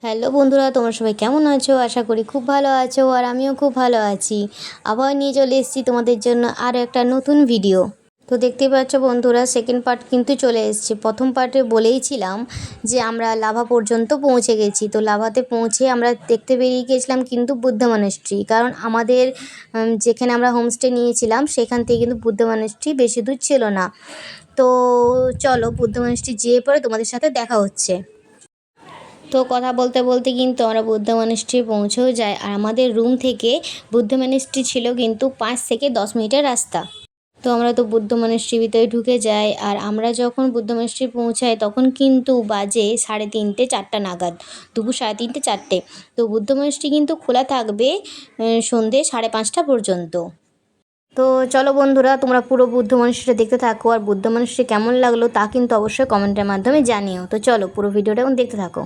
Hello বন্ধুরা, তোমরা সবাই কেমন আছো? আশা করি খুব ভালো আছো আর আমিও খুব ভালো আছি। আবার নিয়ে চলে এসেছি তোমাদের জন্য আরও একটা নতুন ভিডিও। তো দেখতেই পাচ্ছ বন্ধুরা, সেকেন্ড পার্ট কিন্তু চলে এসেছে। প্রথম পার্টে বলেইছিলাম যে আমরা লাভা পর্যন্ত পৌঁছে গেছি। তো লাভাতে পৌঁছে আমরা দেখতে বেরিয়ে গিয়েছিলাম কিন্তু বুদ্ধ মনাস্ট্রি, কারণ আমাদের যেখানে আমরা হোমস্টে নিয়েছিলাম সেখান থেকে কিন্তু বুদ্ধ মনাস্ট্রি বেশি দূর ছিল না। তো চলো বুদ্ধ মনাস্ট্রি যেয়ে পরে তোমাদের সাথে দেখা হচ্ছে। তো কথা বলতে বলতে কিন্তু আমরা বুদ্ধ মনাস্ট্রি পৌঁছেও যাই, আর আমাদের রুম থেকে বুদ্ধ মনাস্ট্রি ছিল কিন্তু 5 থেকে 10 মিনিটের রাস্তা। তো আমরা তো বুদ্ধ মনাস্ট্রির ভিতরে ঢুকে যাই, আর আমরা যখন বুদ্ধ মনাস্ট্রি পৌঁছাই তখন কিন্তু বাজে 3:30 4টা নাগাদ, দুপুর 3:30 4টে। তো বুদ্ধ মনাস্ট্রি কিন্তু খোলা থাকবে সন্ধে 5:30 পর্যন্ত। তো চলো বন্ধুরা, তোমরা পুরো বুদ্ধ মনাস্ট্রিটা দেখতে থাকো, আর বুদ্ধ মনাস্ট্রি কেমন লাগলো তা কিন্তু অবশ্যই কমেন্টের মাধ্যমে জানিও। তো চলো পুরো ভিডিওটা এখন দেখতে থাকো।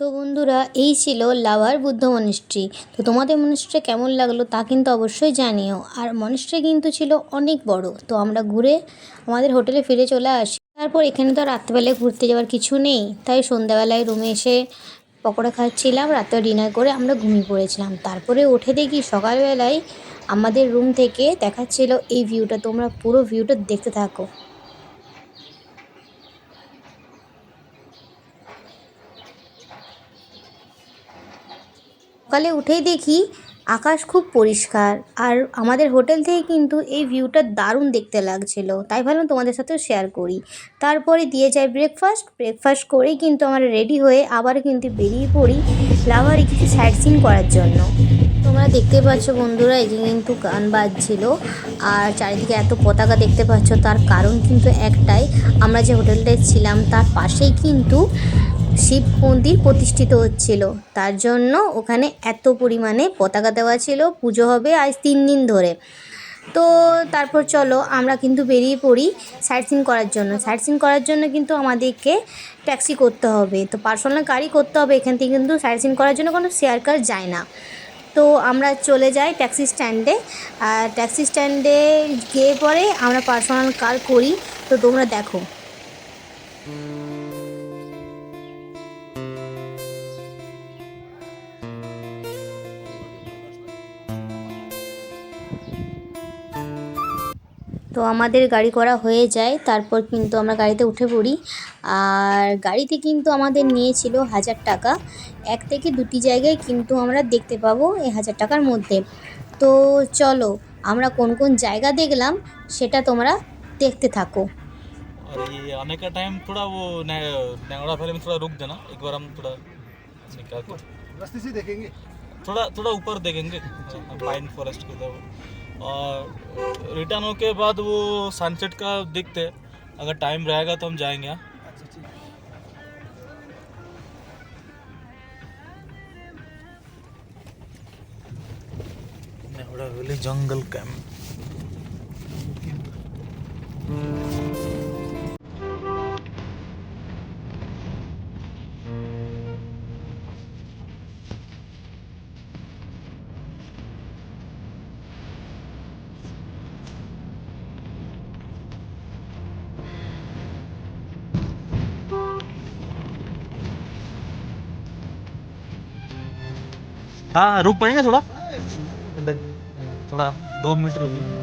তো বন্ধুরা, এই ছিল লাভার বুদ্ধ মনাস্ট্রি। তো তোমাদের মনাস্ট্রি কেমন লাগলো তা কিন্তু অবশ্যই জানিও। আর মনাস্ট্রি কিন্তু ছিল অনেক বড়। তো আমরা ঘুরে আমাদের হোটেলে ফিরে চলে আসি। তারপর এখানে তো রাত্রেবেলায় ঘুরতে যাওয়ার কিছু নেই, তাই সন্ধ্যাবেলায় রুমে এসে পকোড়া খাচ্ছিলাম, রাতে ডিনার করে আমরা ঘুমিয়ে পড়েছিলাম। তারপরে উঠে দেখি সকালবেলায় আমাদের রুম থেকে দেখাচ্ছিল এই ভিউটা। তোমরা পুরো ভিউটা দেখতে থাকো। সকালে উঠেই দেখি আকাশ খুব পরিষ্কার, আর আমাদের হোটেল থেকে কিন্তু এই ভিউটা দারুণ দেখতে লাগছিল, তাই ভাবলাম তোমাদের সাথেও শেয়ার করি। তারপরে দিয়ে যায় ব্রেকফাস্ট করেই কিন্তু আমরা রেডি হয়ে আবার কিন্তু বেরিয়ে পড়ি লাভারে কিছু সাইট সিন করার জন্য। তোমরা দেখতে পাচ্ছ বন্ধুরা, এই যে কিন্তু গান বাজছিল আর চারিদিকে এত পতাকা দেখতে পাচ্ছ, তার কারণ কিন্তু একটাই, আমরা যে হোটেলটায় ছিলাম তার পাশেই কিন্তু শিব মন্দির প্রতিষ্ঠিত হচ্ছিল, তার জন্য ওখানে এত পরিমাণে পতাকা দেওয়া ছিল। পুজো হবে আজ 3 দিন ধরে। তো তারপর চলো আমরা কিন্তু বেরিয়ে পড়ি সাইট সিন করার জন্য। সাইট সিন করার জন্য কিন্তু আমাদেরকে ট্যাক্সি করতে হবে, তো পার্সোনাল গাড়ি করতে হবে। এখান থেকে কিন্তু সাইট সিন করার জন্য কোনো শেয়ার কার যায় না। তো আমরা চলে যাই ট্যাক্সি স্ট্যান্ডে, আর ট্যাক্সি স্ট্যান্ডে গিয়ে পরে আমরা পার্সোনাল কার করি। তো তোমরা দেখো। তো আমাদের গাড়ি করা হয়ে যায়, তারপর কিন্তু আমরা গাড়িতে উঠে পড়ি। আর গাড়িতে কিন্তু আমাদের নিয়েছিল 1000 টাকা। 1 থেকে 2টি জায়গায় কিন্তু আমরা দেখতে পাবো এই 1000 টাকার মধ্যে। তো চলো আমরা কোন কোন জায়গা দেখলাম সেটা তোমরা দেখতে থাকো। और ये आने का टाइम थोड़ा वो नेंगड़ा वैली में थोड़ा रुक देना, एक बार हम थोड़ा निकाल के रास्ते से देखेंगे, थोड़ा थोड़ा ऊपर देखेंगे पाइन फॉरेस्ट की तरफ। और रिटर्न होने के बाद वो सनसेट का देखते हैं, अगर टाइम रहेगा तो हम जाएंगे। नेंगड़ा वैली जंगल कैंप। हाँ रुक पाएंगे थोड़ा, थोड़ा 2 मिनट रुकिए।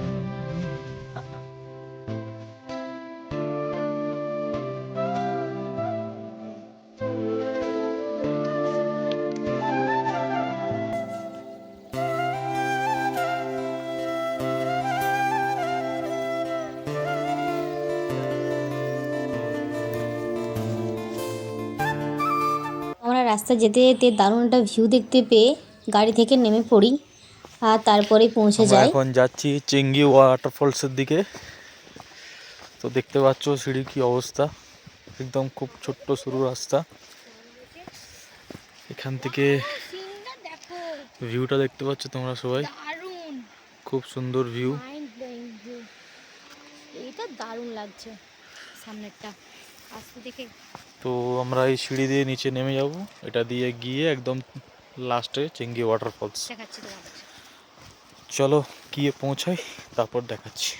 আমরা রাস্তা যেতে যেতে দারুণ একটা ভিউ দেখতে পেয়ে গাড়ি থেকে নেমে পড়ি, আর তারপরে পৌঁছে যাই। এখন যাচ্ছি চেঙ্গি ওয়াটারফলসের দিকে। তো দেখতে পাচ্ছ সিঁড়ি কি অবস্থা, একদম খুব ছোট্ট সরু রাস্তা। এখান থেকে ভিউটা দেখতে পাচ্ছ তোমরা সবাই, খুব সুন্দর ভিউ। এটা দারুণ লাগছে সামনেরটা আসতে দেখে। তো আমরা এই সিঁড়ি দিয়ে নিচে নেমে যাব, এটা দিয়ে গিয়ে একদম লাস্টে চেঙ্গি ওয়াটারফলস। চলো গিয়ে পৌঁছাই, তারপর দেখাচ্ছি।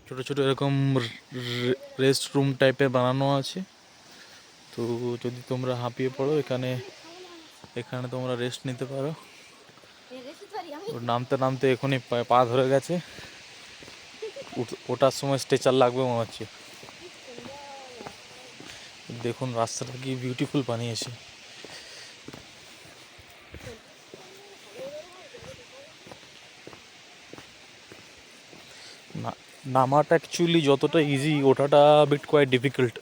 ছোটো ছোটো এরকম রেস্ট রুম টাইপের বানানো আছে। তো যদি তোমরা হাঁপিয়ে পড়ো এখানে এখানে তোমরা রেস্ট নিতে পারো। নামতে নামতে এখনই পা ধরে গেছে, ওটার সময় স্ট্রেচার লাগবে মনে হচ্ছে। দেখুন রাস্তাটা কি বিউটিফুল বানিয়েছে। নামাটা অ্যাকচুয়ালি যতটা ইজি, ওঠাটা bit quite difficult.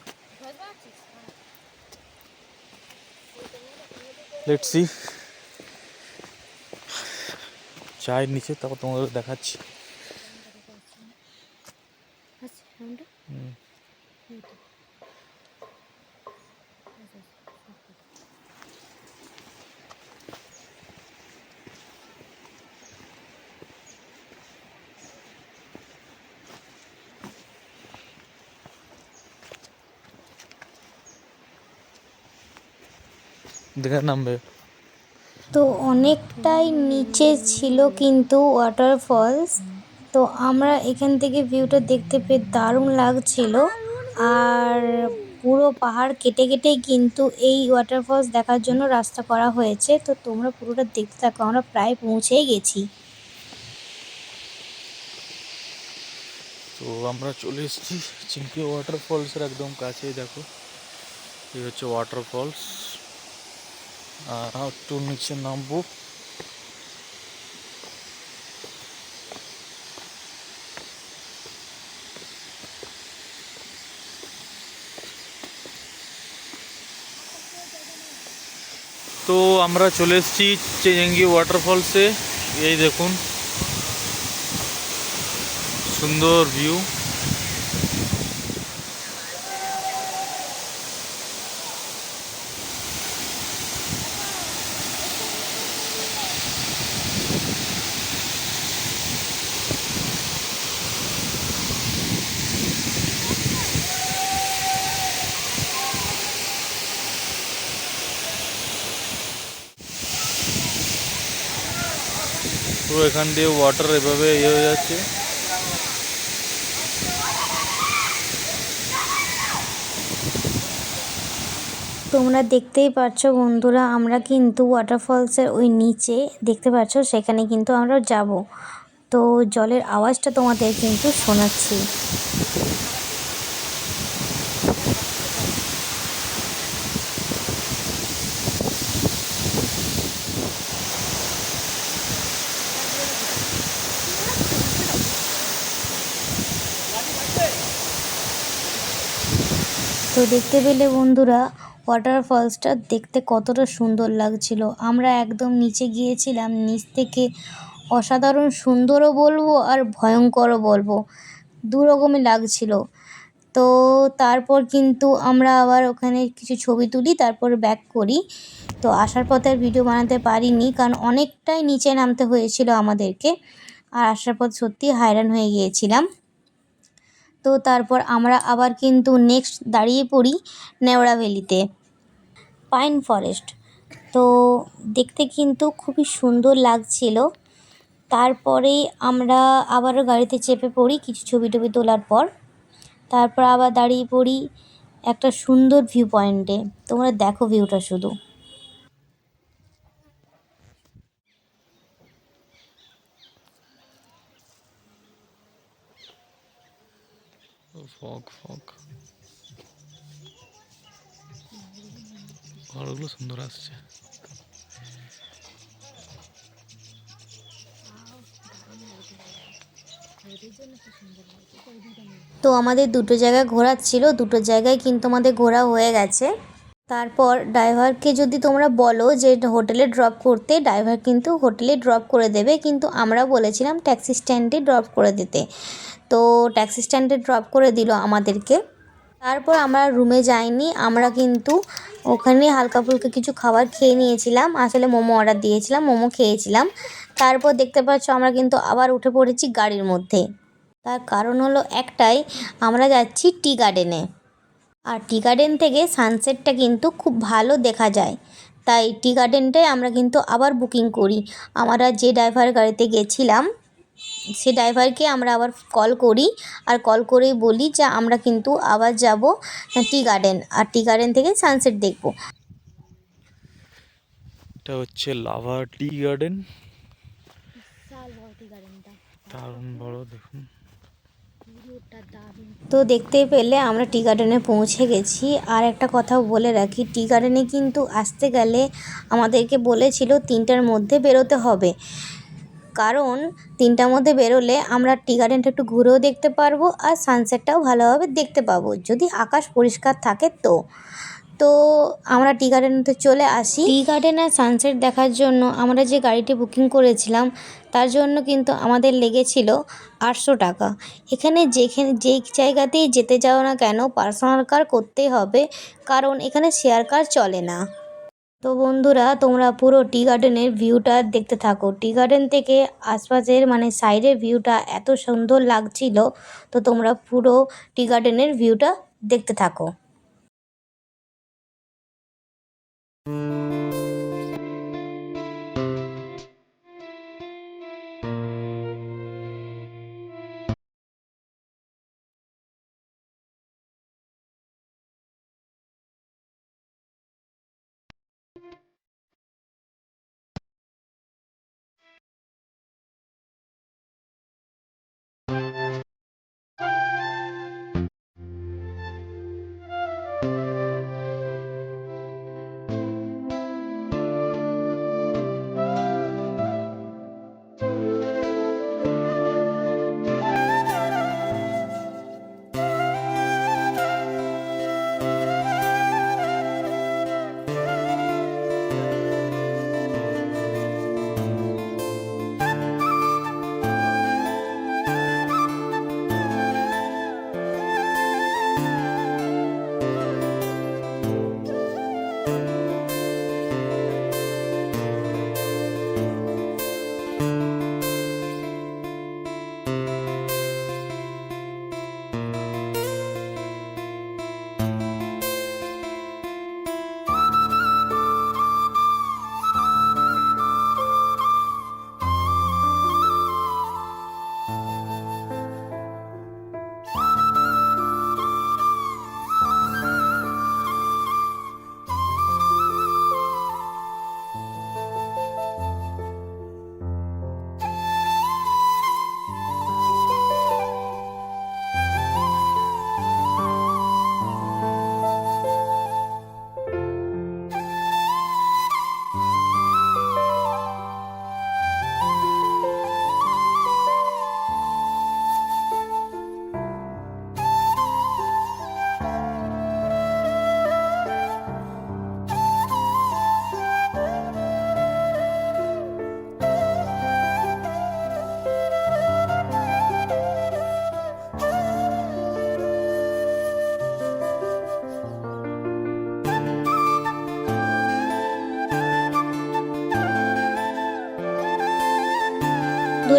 Let's see, চায়ের নিচে তারপর তোমাদের দেখাচ্ছি। দেখে নামবে। তো অনেকটাই নিচে ছিল কিন্তু ওয়াটারফলস। তো আমরা এখান থেকে ভিউটা দেখতে পেয়ে দারুণ লাগছিল। আর পুরো পাহাড় কেটে কেটেই কিন্তু এই ওয়াটারফলস দেখার জন্য রাস্তা করা হয়েছে। তো তোমরা পুরোটা দেখতে থাকো, আমরা প্রায় পৌঁছেই গেছি। তো আমরা চলে এসেছি চিংকি ওয়াটারফলসের একদম কাছেই। দেখো এই হচ্ছে ওয়াটারফলস, আর একটু নিচে নামবো। তো আমরা চলে এসেছি চেঙ্গি ওয়াটারফলসে। এই দেখুন সুন্দর ভিউ। তো এখান দিয়ে ওয়াটার এভাবে হয়ে যাচ্ছে। তোমরা দেখতেই পাচ্ছ বন্ধুরা, আমরা কিন্তু ওয়াটারফলসের ওই নিচে দেখতে পাচ্ছ, সেখানে কিন্তু আমরা যাব। তো জলের আওয়াজটা তোমাদের কিন্তু শোনাচ্ছি। তো দেখতে পেলে বন্ধুরা, ওয়াটারফলসটা দেখতে কতটা সুন্দর লাগছিল। আমরা একদম নিচে গিয়েছিলাম, নিচ থেকে অসাধারণ সুন্দরও বলবো আর ভয়ঙ্করও বলবো, দু রকমই লাগছিল। তো তারপর কিন্তু আমরা আবার ওখানে কিছু ছবি তুলি, তারপর ব্যাক করি। তো আসার পথে আর ভিডিও বানাতে পারিনি, কারণ অনেকটাই নিচে নামতে হয়েছিল আমাদেরকে, আর আসার পথ সত্যি হায়রান হয়ে গিয়েছিলাম। তো তারপর আমরা আবার কিন্তু নেক্সট দাঁড়িয়ে পড়ি নেওড়া ভ্যালিতে, পাইন ফরেস্ট। তো দেখতে কিন্তু খুবই সুন্দর লাগছিল। তারপরেই আমরা আবারও গাড়িতে চেপে পড়ি কিছু ছবি টবি তোলার পর। তারপর আবার দাঁড়িয়ে পড়ি একটা সুন্দর ভিউ পয়েন্টে। তোমরা দেখো ভিউটা শুধু। ফগ ফগ ঘরগুলো সুন্দর আসছে। তো আমাদের দুটো জায়গায় ঘোরার ছিল, দুটো জায়গায় কিন্তু আমাদের ঘোরা হয়ে গেছে। তারপর ড্রাইভারকে যদি তোমরা বলো যে হোটেলে ড্রপ করতে, ড্রাইভার কিন্তু হোটেলে ড্রপ করে দেবে, কিন্তু আমরা বলেছিলাম ট্যাক্সি স্ট্যান্ডে ড্রপ করে দিতে। তো ট্যাক্সি স্ট্যান্ডে ড্রপ করে দিল আমাদেরকে। তারপর আমরা রুমে যাইনি, আমরা কিন্তু ওখানে হালকা ফুলকা কিছু খাবার খেয়ে নিয়েছিলাম। আসলে মোমো অর্ডার দিয়েছিলাম, মোমো খেয়েছিলাম। তারপর দেখতে পাচ্ছ আমরা কিন্তু আবার উঠে পড়েছি গাড়ির মধ্যে। তার কারণ হলো একটাই, আমরা যাচ্ছি টি গার্ডেনে, আর টি গার্ডেন থেকে সানসেটটা কিন্তু খুব ভালো দেখা যায়। তাই টি গার্ডেনটাই আমরা কিন্তু আবার বুকিং করি। আমরা যে ড্রাইভার গাড়িতে গেছিলাম সে ড্রাইভারকে আমরা আবার কল করি, আর কল করেই বলি যে আমরা কিন্তু আবার যাব টি গার্ডেন, আর টি গার্ডেন থেকে সানসেট দেখব। এটা হচ্ছে লাভা টি গার্ডেন, বিশাল বড় টি গার্ডেনটা, দারুণ বড় দেখুন। তো দেখতেই পেলে আমরা টি গার্ডেনে পৌঁছে গেছি। আর একটা কথা বলে রাখি, টি গার্ডেনে কিন্তু আসতে গেলে আমাদেরকে বলেছিল 3টার মধ্যে বেরোতে হবে, কারণ 3টার মধ্যে বেরোলে আমরা টি গার্ডেনটা একটু ঘুরেও দেখতে পারবো, আর সানসেটটাও ভালোভাবে দেখতে পাবো যদি আকাশ পরিষ্কার থাকে। তো আমরা টি গার্ডেনতে চলে আসি। টি গার্ডেন আর সানসেট দেখার জন্য আমরা যে গাড়িটি বুকিং করেছিলাম তার জন্য কিন্তু আমাদের লেগেছিল 800 টাকা। এখানে যেই জায়গাতেই যেতে যাও না কেন পার্সোনাল কার করতেই হবে, কারণ এখানে শেয়ার কার চলে না। তো বন্ধুরা, তোমরা পুরো টি গার্ডেনের ভিউটা দেখতে থাকো। টি গার্ডেন থেকে আশপাশের মানে সাইডের ভিউটা এত সুন্দর লাগছিল। তো তোমরা পুরো টি গার্ডেনের ভিউটা দেখতে থাকো।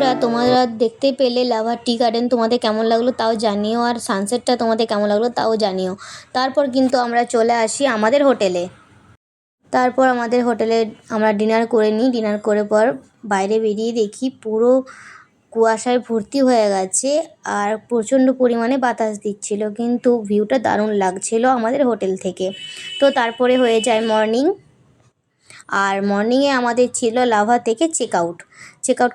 বন্ধুরা তোমরা দেখতে পেলে লাভার টি গার্ডেন, তোমাদের কেমন লাগলো তাও জানিও, আর সানসেটটা তোমাদের কেমন লাগলো তাও জানিও। তারপর কিন্তু আমরা চলে আসি আমাদের হোটেলে। তারপর আমাদের হোটেলে আমরা ডিনার করে নিই। ডিনার করে পর বাইরে বেরিয়ে দেখি পুরো কুয়াশায় ভর্তি হয়ে গেছে আর প্রচণ্ড পরিমাণে বাতাস দিচ্ছিল, কিন্তু ভিউটা দারুণ লাগছিল আমাদের হোটেল থেকে। তো তারপরে হয়ে যায় মর্নিং, আর মর্নিংয়ে আমাদের ছিল লাভা থেকে চেক আউট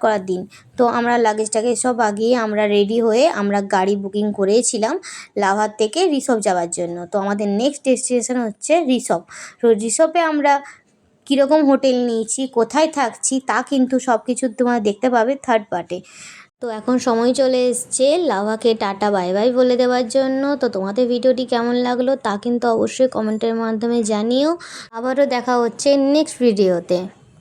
করার দিন। তো আমরা লাগেজটাকে সব আগিয়ে আমরা রেডি হয়ে আমরা গাড়ি বুকিং করেছিলাম লাভা থেকে রিসভ যাওয়ার জন্য। তো আমাদের নেক্সট ডেস্টিনেশন হচ্ছে রিসভ। তো রিসভে আমরা কীরকম হোটেল নিয়েছি, কোথায় থাকছি, তা কিন্তু সব কিছু তোমরা দেখতে পাবে থার্ড পার্টে। তো এখন সময় চলে এসছে লাভাকে টাটা বাই বাই বলে দেওয়ার জন্য। তো তোমাদের ভিডিওটি কেমন লাগলো তা কিন্তু অবশ্যই কমেন্টের মাধ্যমে জানিও। আবারও দেখা হচ্ছে নেক্সট ভিডিওতে।